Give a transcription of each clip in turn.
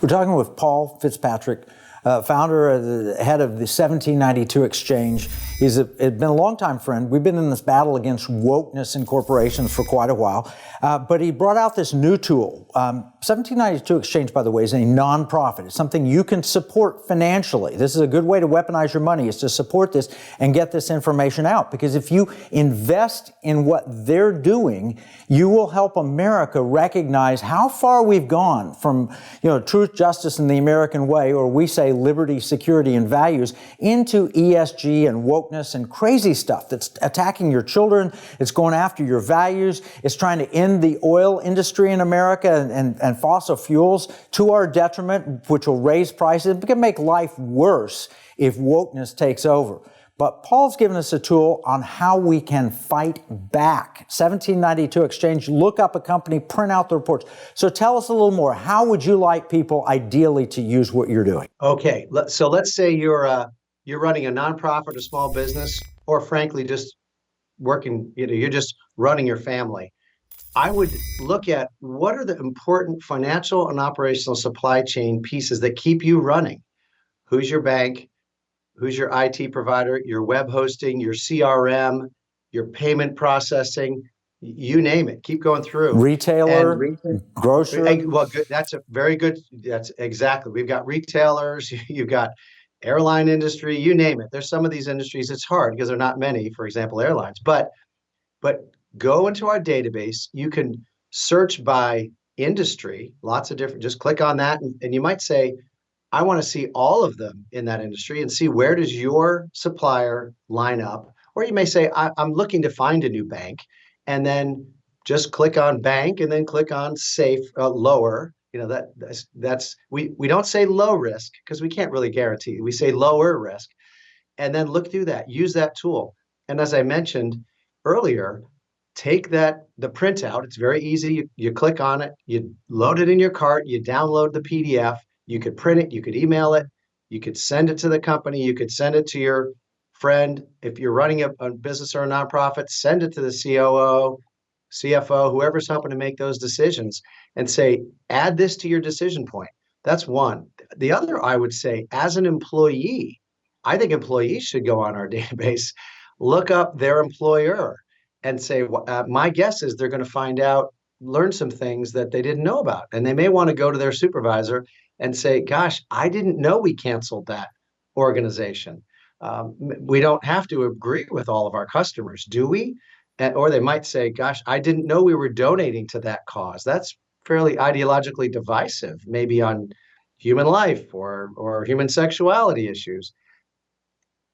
We're talking with Paul Fitzpatrick, founder, the head of the 1792 Exchange. He's been a longtime friend. We've been in this battle against wokeness in corporations for quite a while. But he brought out this new tool. 1792 Exchange, by the way, is a nonprofit. It's something you can support financially. This is a good way to weaponize your money, is to support this and get this information out. Because if you invest in what they're doing, you will help America recognize how far we've gone from, truth, justice, and the American way, or we say liberty, security, and values, into ESG and wokeness and crazy stuff that's attacking your children. It's going after your values. It's trying to end the oil industry in America and fossil fuels to our detriment, which will raise prices. It can make life worse if wokeness takes over. But Paul's given us a tool on how we can fight back. 1792 Exchange, look up a company, print out the reports. So tell us a little more. How would you like people ideally to use what you're doing? Okay, so let's say you're running a nonprofit or small business, or frankly, just working, you're just running your family. I would look at what are the important financial and operational supply chain pieces that keep you running. Who's your bank? Who's your IT provider, your web hosting, your CRM, your payment processing, you name it. Keep going through. Retailer, grocery. Well, good. That's a very good. That's exactly. We've got retailers. You've got airline industry. You name it. There's some of these industries. It's hard because there are not many. For example, airlines. But go into our database. You can search by industry. Lots of different. Just click on that, and you might say, I want to see all of them in that industry and see where does your supplier line up. Or you may say, I'm looking to find a new bank, and then just click on bank and then click on safe, lower. That's we don't say low risk because we can't really guarantee. We say lower risk, and then look through that. Use that tool. And as I mentioned earlier, take the printout. It's very easy. You click on it, you load it in your cart, you download the PDF. You could print it, you could email it, you could send it to the company, you could send it to your friend. If you're running a business or a nonprofit, send it to the COO, CFO, whoever's helping to make those decisions, and say, add this to your decision point. That's one. The other, I would say, as an employee, I think employees should go on our database, look up their employer, and say, my guess is they're going to learn some things that they didn't know about. And they may want to go to their supervisor and say, gosh, I didn't know we canceled that organization. We don't have to agree with all of our customers, do we? Or they might say, gosh, I didn't know we were donating to that cause. That's fairly ideologically divisive, maybe on human life or human sexuality issues.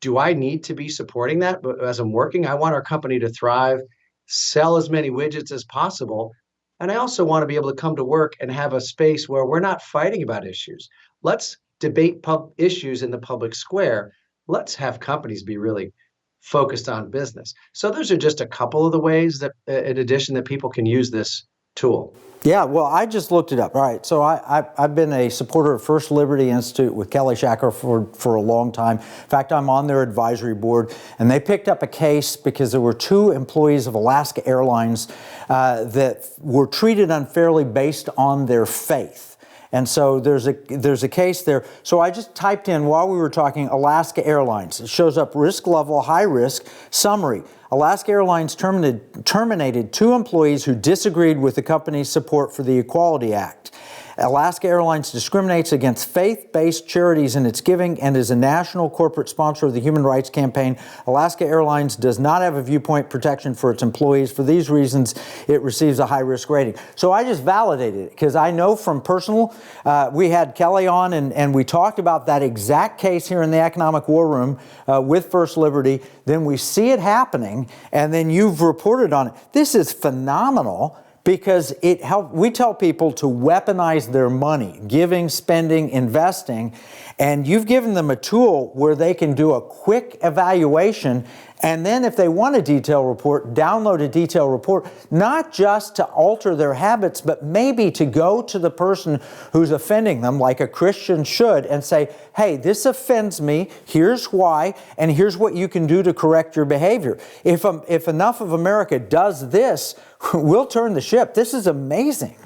Do I need to be supporting that? But as I'm working, I want our company to thrive, sell as many widgets as possible. And I also want to be able to come to work and have a space where we're not fighting about issues. Let's debate issues in the public square. Let's have companies be really focused on business. So those are just a couple of the ways that, in addition, that people can use this tool. Yeah, well, I just looked it up. All right, so I've been a supporter of First Liberty Institute with Kelly Shacker for a long time. In fact, I'm on their advisory board, and they picked up a case because there were 2 employees of Alaska Airlines that were treated unfairly based on their faith. And so there's a case there. So I just typed in, while we were talking, Alaska Airlines. It shows up risk level, high risk, summary. Alaska Airlines terminated 2 employees who disagreed with the company's support for the Equality Act. Alaska Airlines discriminates against faith-based charities in its giving and is a national corporate sponsor of the Human Rights Campaign. Alaska Airlines does not have a viewpoint protection for its employees. For these reasons, it receives a high-risk rating. So I just validated it because I know from personal, we had Kelly on and we talked about that exact case here in the Economic War Room with First Liberty. Then we see it happening, and then you've reported on it. This is phenomenal. Because we tell people to weaponize their money, giving, spending, investing, and you've given them a tool where they can do a quick evaluation, and then if they want a detailed report, download a detailed report, not just to alter their habits, but maybe to go to the person who's offending them, like a Christian should, and say, hey, this offends me, here's why, and here's what you can do to correct your behavior. If enough of America does this, we'll turn the ship. This is amazing.